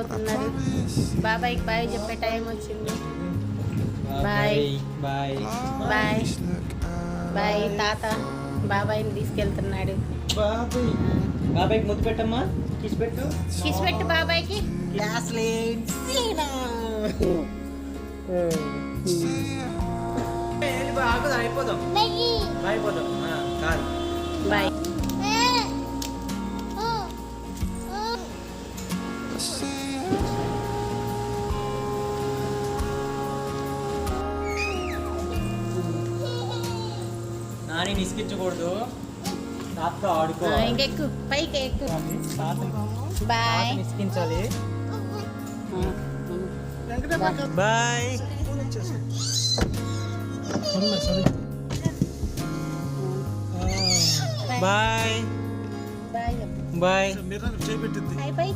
నిద్రపోతున్నారు. బాబాయ్కి బాయ్ చెప్పే టైం వచ్చింది. Bye bye bye bye. తాత బాబాయ్ని తీసుకెళ్తున్నాడు. బాబాయ్కి ముద్దు పెట్టమ్మా. కిస్ పెట్టు. కిస్ పెట్టు బాబాయ్కి. అయిపోదాం అయిపోదాం కాదు బాయ్. నాని నిస్కించకూడదు. తాతతో ఆడుకో. ఇంకెక్కు పైకి ఎక్కు. తాత బాయ్ నిస్కించాలి. Bye bye bye bye. Bye bye.